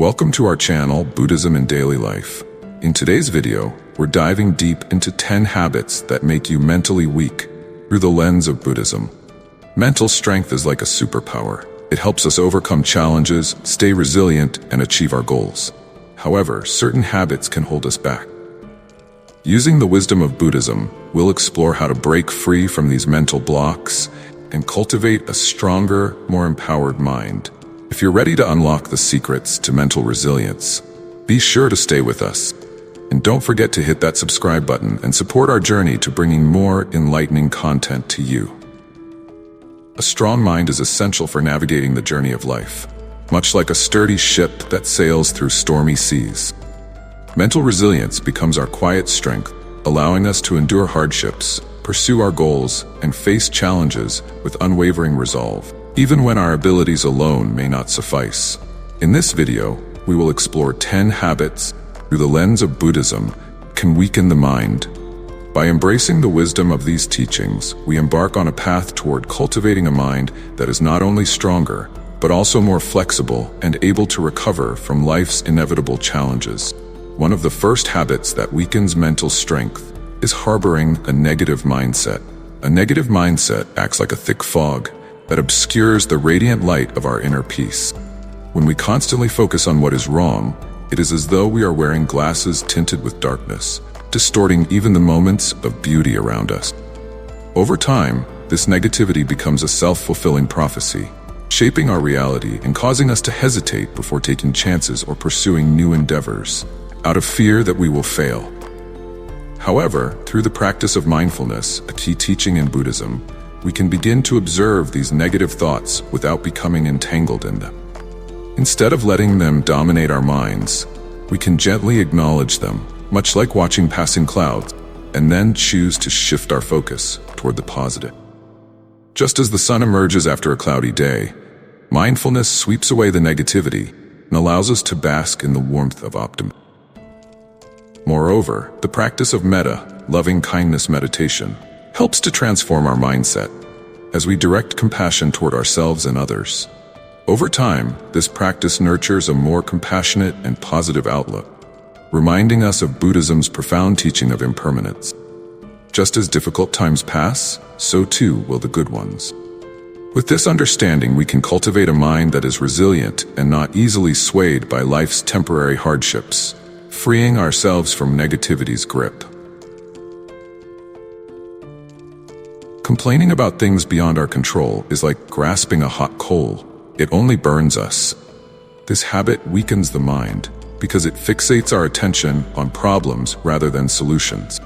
Welcome to our channel, Buddhism in Daily Life. In today's video, we're diving deep into 10 habits that make you mentally weak through the lens of Buddhism. Mental strength is like a superpower. It helps us overcome challenges, stay resilient, and achieve our goals. However, certain habits can hold us back. Using the wisdom of Buddhism, we'll explore how to break free from these mental blocks and cultivate a stronger, more empowered mind. If you're ready to unlock the secrets to mental resilience, be sure to stay with us. And don't forget to hit that subscribe button and support our journey to bringing more enlightening content to you. A strong mind is essential for navigating the journey of life, much like a sturdy ship that sails through stormy seas. Mental resilience becomes our quiet strength, allowing us to endure hardships, pursue our goals, and face challenges with unwavering resolve, even when our abilities alone may not suffice. In this video, we will explore 10 habits through the lens of Buddhism can weaken the mind. By embracing the wisdom of these teachings, we embark on a path toward cultivating a mind that is not only stronger, but also more flexible and able to recover from life's inevitable challenges. One of the first habits that weakens mental strength is harboring a negative mindset. A negative mindset acts like a thick fog that obscures the radiant light of our inner peace. When we constantly focus on what is wrong, it is as though we are wearing glasses tinted with darkness, distorting even the moments of beauty around us. Over time, this negativity becomes a self-fulfilling prophecy, shaping our reality and causing us to hesitate before taking chances or pursuing new endeavors, out of fear that we will fail. However, through the practice of mindfulness, a key teaching in Buddhism, we can begin to observe these negative thoughts without becoming entangled in them. Instead of letting them dominate our minds, we can gently acknowledge them, much like watching passing clouds, and then choose to shift our focus toward the positive. Just as the sun emerges after a cloudy day, mindfulness sweeps away the negativity and allows us to bask in the warmth of optimism. Moreover, the practice of metta, loving kindness meditation, helps to transform our mindset as we direct compassion toward ourselves and others. Over time, this practice nurtures a more compassionate and positive outlook, reminding us of Buddhism's profound teaching of impermanence. Just as difficult times pass, so too will the good ones. With this understanding, we can cultivate a mind that is resilient and not easily swayed by life's temporary hardships, freeing ourselves from negativity's grip. Complaining about things beyond our control is like grasping a hot coal. It only burns us. This habit weakens the mind because it fixates our attention on problems rather than solutions.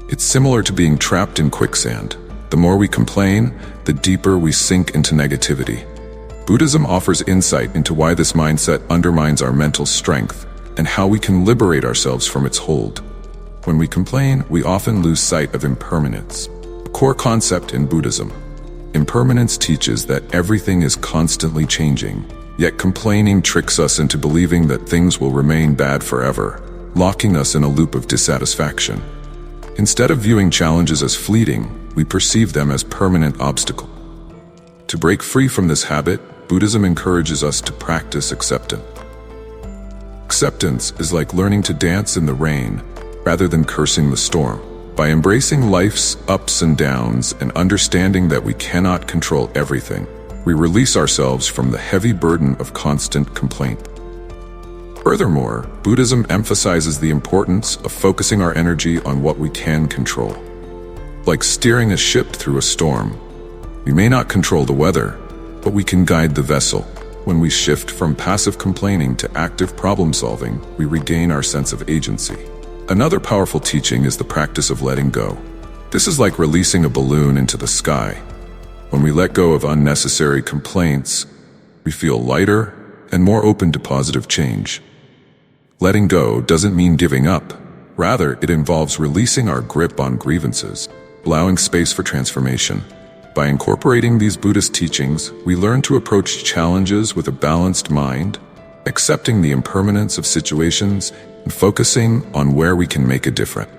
It's similar to being trapped in quicksand. The more we complain, the deeper we sink into negativity. Buddhism offers insight into why this mindset undermines our mental strength and how we can liberate ourselves from its hold. When we complain, we often lose sight of impermanence, a core concept in Buddhism. Impermanence teaches that everything is constantly changing, yet complaining tricks us into believing that things will remain bad forever, locking us in a loop of dissatisfaction. Instead of viewing challenges as fleeting, we perceive them as permanent obstacles. To break free from this habit, Buddhism encourages us to practice acceptance. Acceptance is like learning to dance in the rain rather than cursing the storm. By embracing life's ups and downs and understanding that we cannot control everything, we release ourselves from the heavy burden of constant complaint. Furthermore, Buddhism emphasizes the importance of focusing our energy on what we can control. Like steering a ship through a storm, we may not control the weather, but we can guide the vessel. When we shift from passive complaining to active problem solving, we regain our sense of agency. Another powerful teaching is the practice of letting go. This is like releasing a balloon into the sky. When we let go of unnecessary complaints, we feel lighter and more open to positive change. Letting go doesn't mean giving up. Rather, it involves releasing our grip on grievances, allowing space for transformation. By incorporating these Buddhist teachings, we learn to approach challenges with a balanced mind, accepting the impermanence of situations and focusing on where we can make a difference.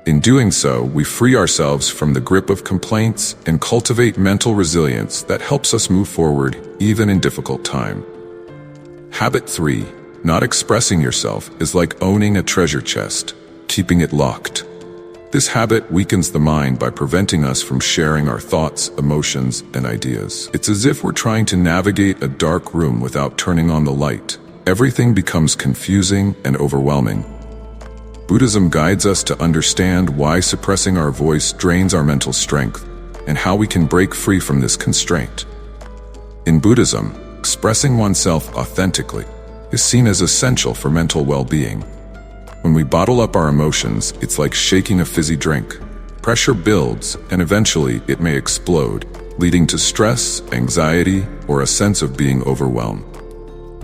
In doing so, we free ourselves from the grip of complaints and cultivate mental resilience that helps us move forward even in difficult times. Habit 3. Not expressing yourself is like owning a treasure chest, keeping it locked. This habit weakens the mind by preventing us from sharing our thoughts, emotions, and ideas. It's as if we're trying to navigate a dark room without turning on the light. Everything becomes confusing and overwhelming. Buddhism guides us to understand why suppressing our voice drains our mental strength and how we can break free from this constraint. In Buddhism, expressing oneself authentically is seen as essential for mental well-being. When we bottle up our emotions, it's like shaking a fizzy drink. Pressure builds, and eventually it may explode, leading to stress, anxiety, or a sense of being overwhelmed.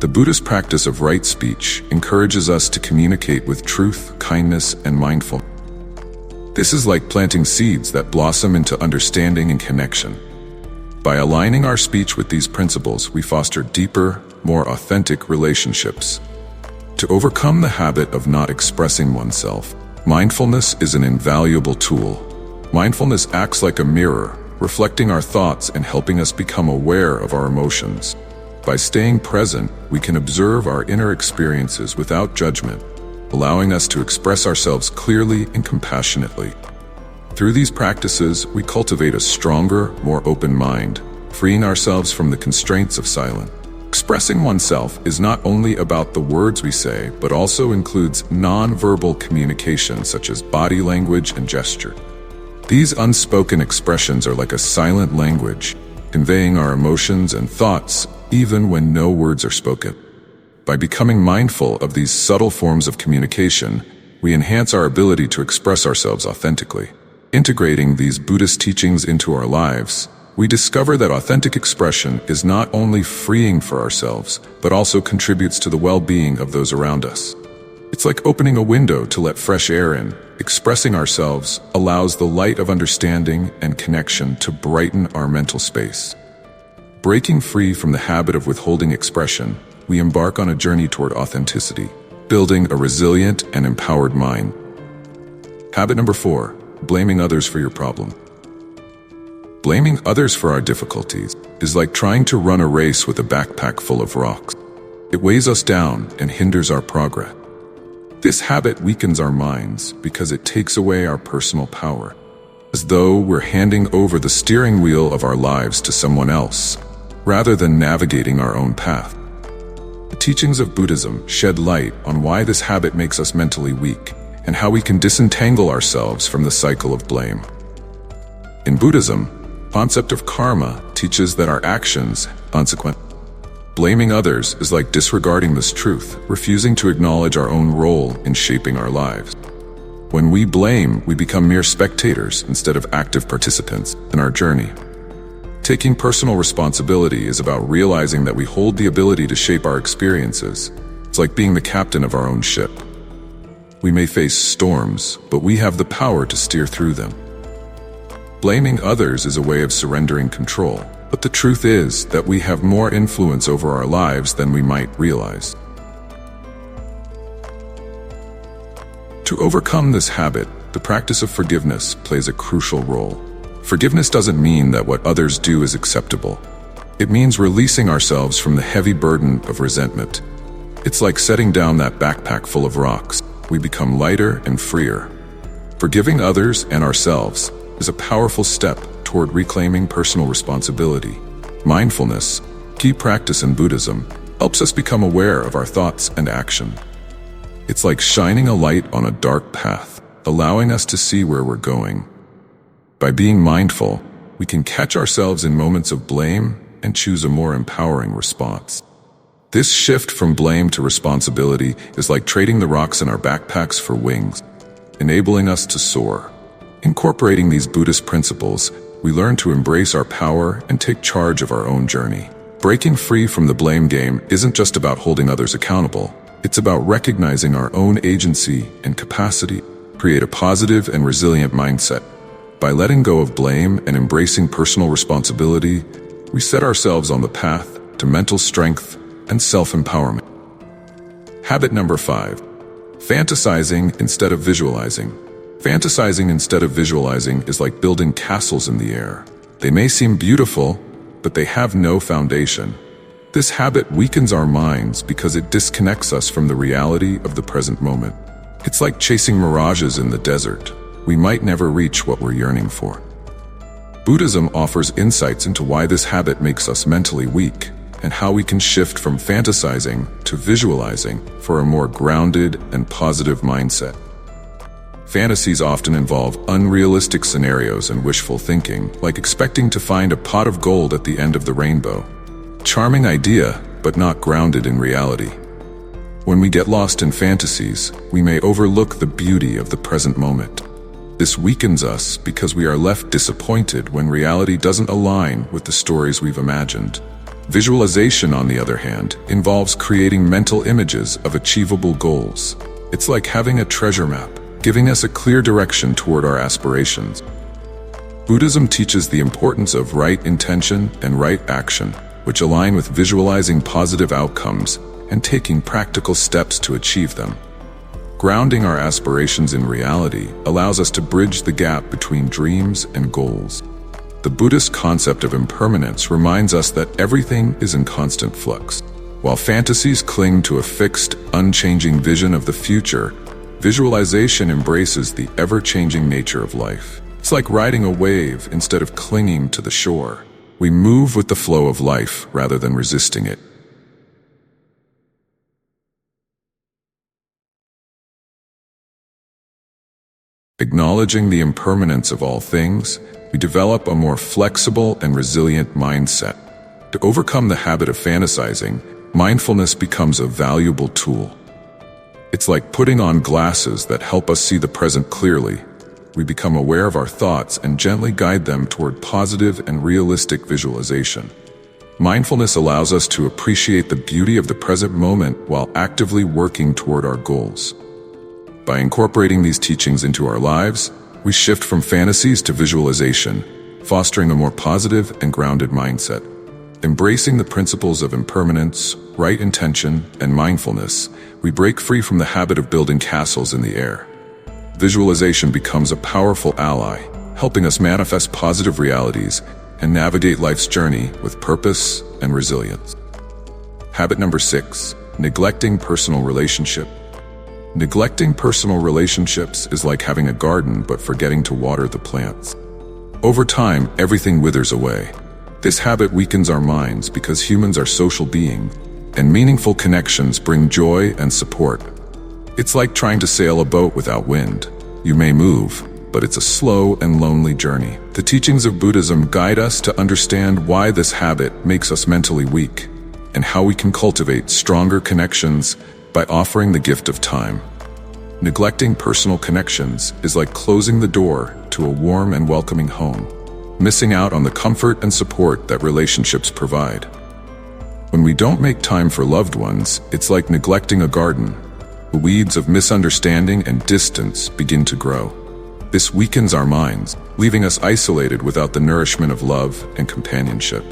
The Buddhist practice of right speech encourages us to communicate with truth, kindness, and mindfulness. This is like planting seeds that blossom into understanding and connection. By aligning our speech with these principles, we foster deeper, more authentic relationships. To overcome the habit of not expressing oneself, mindfulness is an invaluable tool. Mindfulness acts like a mirror, reflecting our thoughts and helping us become aware of our emotions. By staying present, we can observe our inner experiences without judgment, allowing us to express ourselves clearly and compassionately. Through these practices, we cultivate a stronger, more open mind, freeing ourselves from the constraints of silence. Expressing oneself is not only about the words we say, but also includes non-verbal communication such as body language and gesture. These unspoken expressions are like a silent language, conveying our emotions and thoughts even when no words are spoken. By becoming mindful of these subtle forms of communication, we enhance our ability to express ourselves authentically. Integrating these Buddhist teachings into our lives, we discover that authentic expression is not only freeing for ourselves, but also contributes to the well-being of those around us. It's like opening a window to let fresh air in. Expressing ourselves allows the light of understanding and connection to brighten our mental space. Breaking free from the habit of withholding expression, we embark on a journey toward authenticity, building a resilient and empowered mind. Habit number 4, blaming others for your problem. Blaming others for our difficulties is like trying to run a race with a backpack full of rocks. It weighs us down and hinders our progress. This habit weakens our minds because it takes away our personal power, as though we're handing over the steering wheel of our lives to someone else, rather than navigating our own path. The teachings of Buddhism shed light on why this habit makes us mentally weak, and how we can disentangle ourselves from the cycle of blame. In Buddhism, the concept of karma teaches that our actions have consequences. Blaming others is like disregarding this truth, refusing to acknowledge our own role in shaping our lives. When we blame, we become mere spectators instead of active participants in our journey. Taking personal responsibility is about realizing that we hold the ability to shape our experiences. It's like being the captain of our own ship. We may face storms, but we have the power to steer through them. Blaming others is a way of surrendering control, but the truth is that we have more influence over our lives than we might realize. To overcome this habit, the practice of forgiveness plays a crucial role. Forgiveness doesn't mean that what others do is acceptable. It means releasing ourselves from the heavy burden of resentment. It's like setting down that backpack full of rocks. We become lighter and freer. Forgiving others and ourselves is a powerful step toward reclaiming personal responsibility. Mindfulness, key practice in Buddhism, helps us become aware of our thoughts and action. It's like shining a light on a dark path, allowing us to see where we're going. By being mindful, we can catch ourselves in moments of blame and choose a more empowering response. This shift from blame to responsibility is like trading the rocks in our backpacks for wings, enabling us to soar. Incorporating these Buddhist principles, we learn to embrace our power and take charge of our own journey. Breaking free from the blame game isn't just about holding others accountable. It's about recognizing our own agency and capacity to create a positive and resilient mindset. By letting go of blame and embracing personal responsibility, we set ourselves on the path to mental strength and self-empowerment. Habit number 5, fantasizing instead of visualizing. Fantasizing instead of visualizing is like building castles in the air. They may seem beautiful, but they have no foundation. This habit weakens our minds because it disconnects us from the reality of the present moment. It's like chasing mirages in the desert. We might never reach what we're yearning for. Buddhism offers insights into why this habit makes us mentally weak and how we can shift from fantasizing to visualizing for a more grounded and positive mindset. Fantasies often involve unrealistic scenarios and wishful thinking, like expecting to find a pot of gold at the end of the rainbow. Charming idea, but not grounded in reality. When we get lost in fantasies, we may overlook the beauty of the present moment. This weakens us because we are left disappointed when reality doesn't align with the stories we've imagined. Visualization, on the other hand, involves creating mental images of achievable goals. It's like having a treasure map, giving us a clear direction toward our aspirations. Buddhism teaches the importance of right intention and right action, which align with visualizing positive outcomes and taking practical steps to achieve them. Grounding our aspirations in reality allows us to bridge the gap between dreams and goals. The Buddhist concept of impermanence reminds us that everything is in constant flux. While fantasies cling to a fixed, unchanging vision of the future, visualization embraces the ever-changing nature of life. It's like riding a wave instead of clinging to the shore. We move with the flow of life rather than resisting it. Acknowledging the impermanence of all things, we develop a more flexible and resilient mindset. To overcome the habit of fantasizing, mindfulness becomes a valuable tool. It's like putting on glasses that help us see the present clearly. We become aware of our thoughts and gently guide them toward positive and realistic visualization. Mindfulness allows us to appreciate the beauty of the present moment while actively working toward our goals. By incorporating these teachings into our lives, we shift from fantasies to visualization, fostering a more positive and grounded mindset. Embracing the principles of impermanence, right intention, and mindfulness, we break free from the habit of building castles in the air. Visualization becomes a powerful ally, helping us manifest positive realities and navigate life's journey with purpose and resilience. Habit number 6, neglecting personal relationship. Neglecting personal relationships is like having a garden but forgetting to water the plants. Over time, everything withers away. This habit weakens our minds because humans are social beings, and meaningful connections bring joy and support. It's like trying to sail a boat without wind. You may move, but it's a slow and lonely journey. The teachings of Buddhism guide us to understand why this habit makes us mentally weak, and how we can cultivate stronger connections by offering the gift of time. Neglecting personal connections is like closing the door to a warm and welcoming home, missing out on the comfort and support that relationships provide. When we don't make time for loved ones, it's like neglecting a garden. The weeds of misunderstanding and distance begin to grow. This weakens our minds, leaving us isolated without the nourishment of love and companionship.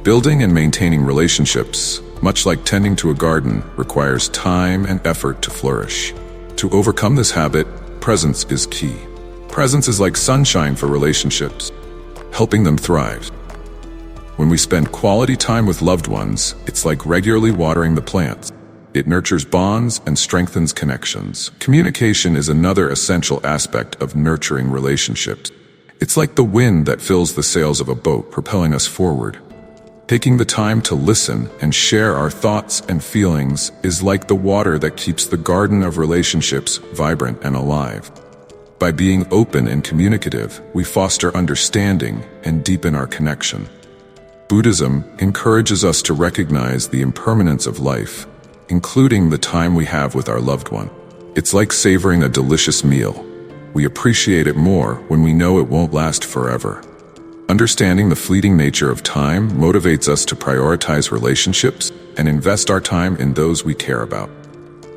Building and maintaining relationships, much like tending to a garden, requires time and effort to flourish. To overcome this habit, presence is key. Presence is like sunshine for relationships, helping them thrive. When we spend quality time with loved ones, it's like regularly watering the plants. It nurtures bonds and strengthens connections. Communication is another essential aspect of nurturing relationships. It's like the wind that fills the sails of a boat, propelling us forward. Taking the time to listen and share our thoughts and feelings is like the water that keeps the garden of relationships vibrant and alive. By being open and communicative, we foster understanding and deepen our connection. Buddhism encourages us to recognize the impermanence of life, including the time we have with our loved one. It's like savoring a delicious meal. We appreciate it more when we know it won't last forever. Understanding the fleeting nature of time motivates us to prioritize relationships and invest our time in those we care about.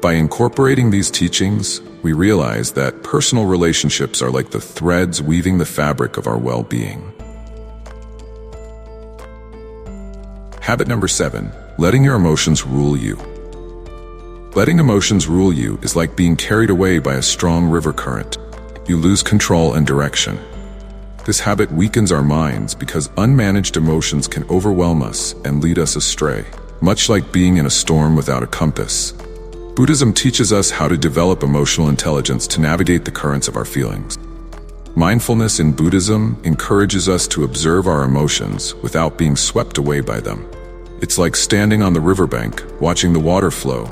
By incorporating these teachings, we realize that personal relationships are like the threads weaving the fabric of our well-being. Habit number 7, letting your emotions rule you. Letting emotions rule you is like being carried away by a strong river current. You lose control and direction. This habit weakens our minds because unmanaged emotions can overwhelm us and lead us astray. much like being in a storm without a compass. Buddhism teaches us how to develop emotional intelligence to navigate the currents of our feelings. Mindfulness in Buddhism encourages us to observe our emotions without being swept away by them. It's like standing on the riverbank, watching the water flow.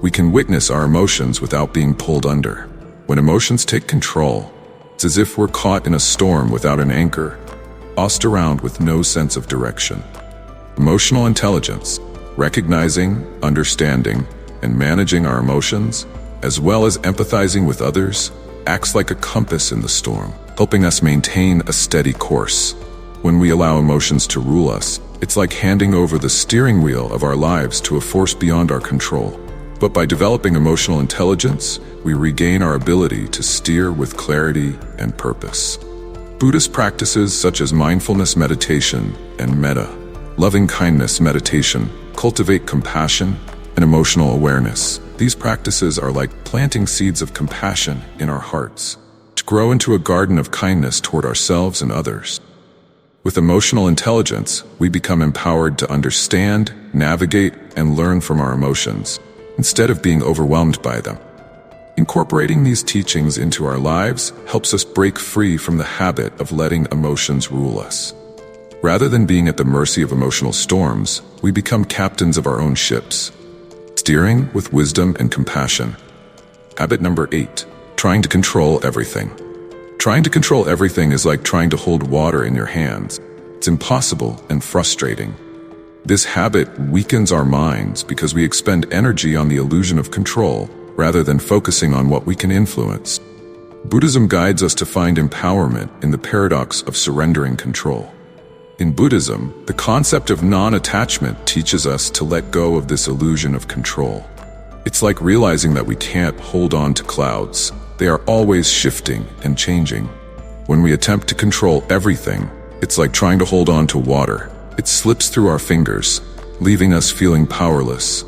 We can witness our emotions without being pulled under. When emotions take control, it's as if we're caught in a storm without an anchor, tossed around with no sense of direction. Emotional intelligence, recognizing, understanding, and managing our emotions, as well as empathizing with others, acts like a compass in the storm, helping us maintain a steady course. When we allow emotions to rule us, it's like handing over the steering wheel of our lives to a force beyond our control. But by developing emotional intelligence, we regain our ability to steer with clarity and purpose. Buddhist practices such as mindfulness meditation and metta, loving-kindness meditation, cultivate compassion and emotional awareness. These practices are like planting seeds of compassion in our hearts to grow into a garden of kindness toward ourselves and others. With emotional intelligence, we become empowered to understand, navigate, and learn from our emotions, instead of being overwhelmed by them. Incorporating these teachings into our lives helps us break free from the habit of letting emotions rule us. Rather than being at the mercy of emotional storms, we become captains of our own ships, steering with wisdom and compassion. Habit number 8, trying to control everything. Trying to control everything is like trying to hold water in your hands. It's impossible and frustrating. This habit weakens our minds because we expend energy on the illusion of control rather than focusing on what we can influence. Buddhism guides us to find empowerment in the paradox of surrendering control. In Buddhism, the concept of non-attachment teaches us to let go of this illusion of control. It's like realizing that we can't hold on to clouds. They are always shifting and changing. When we attempt to control everything, it's like trying to hold on to water. It slips through our fingers, leaving us feeling powerless.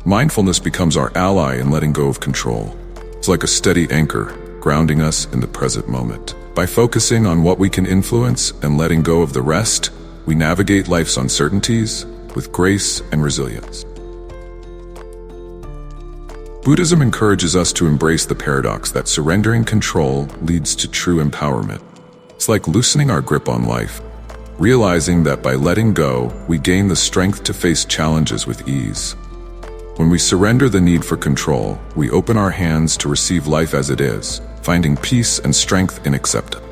Mindfulness becomes our ally in letting go of control. It's like a steady anchor, grounding us in the present moment. By focusing on what we can influence and letting go of the rest, we navigate life's uncertainties with grace and resilience. Buddhism encourages us to embrace the paradox that surrendering control leads to true empowerment. It's like loosening our grip on life, realizing that by letting go, we gain the strength to face challenges with ease. When we surrender the need for control, we open our hands to receive life as it is, finding peace and strength in acceptance.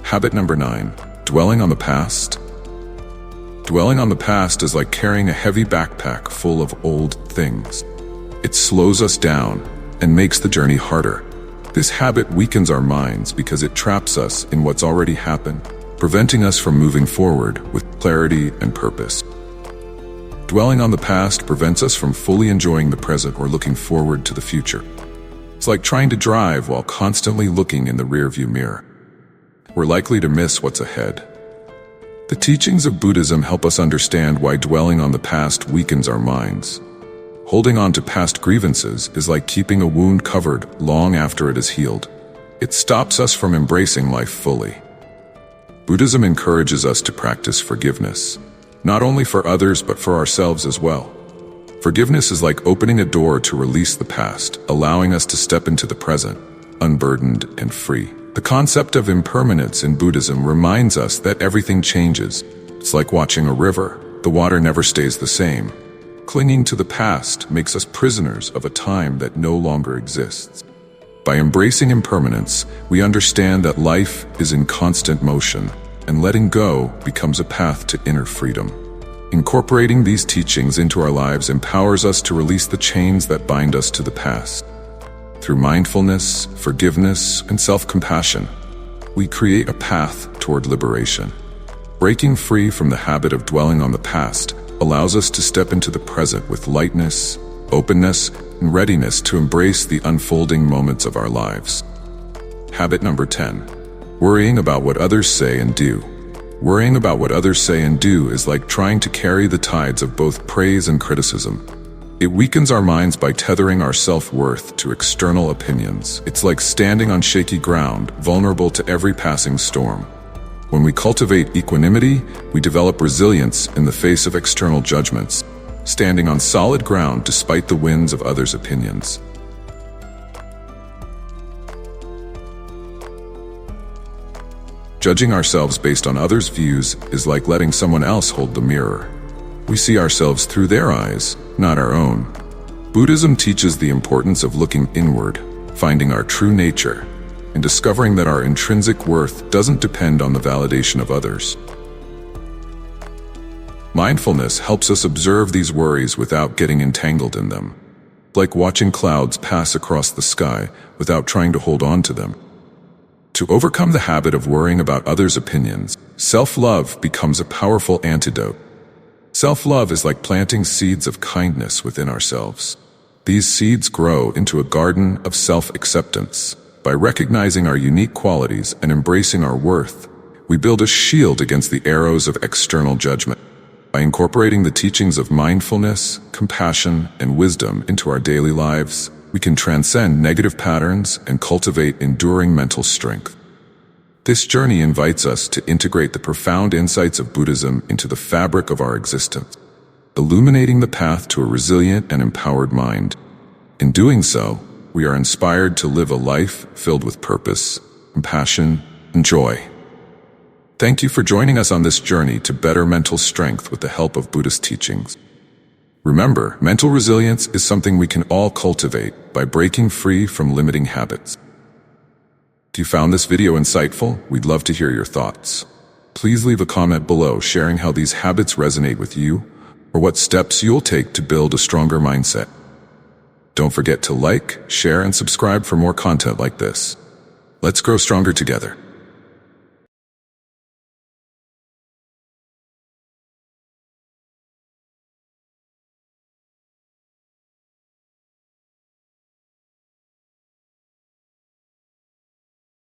Habit number 9, dwelling on the past. Dwelling on the past is like carrying a heavy backpack full of old things. It slows us down and makes the journey harder. This habit weakens our minds because it traps us in what's already happened, preventing us from moving forward with clarity and purpose. Dwelling on the past prevents us from fully enjoying the present or looking forward to the future. It's like trying to drive while constantly looking in the rearview mirror. We're likely to miss what's ahead. The teachings of Buddhism help us understand why dwelling on the past weakens our minds. Holding on to past grievances is like keeping a wound covered long after it is healed. It stops us from embracing life fully. Buddhism encourages us to practice forgiveness, not only for others but for ourselves as well. Forgiveness is like opening a door to release the past, allowing us to step into the present, unburdened and free. The concept of impermanence in Buddhism reminds us that everything changes. It's like watching a river. The water never stays the same. Clinging to the past makes us prisoners of a time that no longer exists. By embracing impermanence, we understand that life is in constant motion, and letting go becomes a path to inner freedom. Incorporating these teachings into our lives empowers us to release the chains that bind us to the past. Through mindfulness, forgiveness, and self-compassion, we create a path toward liberation. Breaking free from the habit of dwelling on the past allows us to step into the present with lightness, openness, and readiness to embrace the unfolding moments of our lives. Habit number 10. Worrying about what others say and do. Worrying about what others say and do is like trying to carry the tides of both praise and criticism. It weakens our minds by tethering our self-worth to external opinions. It's like standing on shaky ground, vulnerable to every passing storm. When we cultivate equanimity, we develop resilience in the face of external judgments. standing on solid ground despite the winds of others' opinions. Judging ourselves based on others' views is like letting someone else hold the mirror. We see ourselves through their eyes, not our own. Buddhism teaches the importance of looking inward, finding our true nature, and discovering that our intrinsic worth doesn't depend on the validation of others. Mindfulness helps us observe these worries without getting entangled in them, like watching clouds pass across the sky without trying to hold on to them. To overcome the habit of worrying about others' opinions, self-love becomes a powerful antidote. Self-love is like planting seeds of kindness within ourselves. These seeds grow into a garden of self-acceptance. By recognizing our unique qualities and embracing our worth, we build a shield against the arrows of external judgment. By incorporating the teachings of mindfulness, compassion, and wisdom into our daily lives, we can transcend negative patterns and cultivate enduring mental strength. This journey invites us to integrate the profound insights of Buddhism into the fabric of our existence, illuminating the path to a resilient and empowered mind. In doing so, we are inspired to live a life filled with purpose, compassion, and joy. Thank you for joining us on this journey to better mental strength with the help of Buddhist teachings. Remember, mental resilience is something we can all cultivate by breaking free from limiting habits. If you found this video insightful, we'd love to hear your thoughts. Please leave a comment below sharing how these habits resonate with you or what steps you'll take to build a stronger mindset. Don't forget to like, share, and subscribe for more content like this. Let's grow stronger together.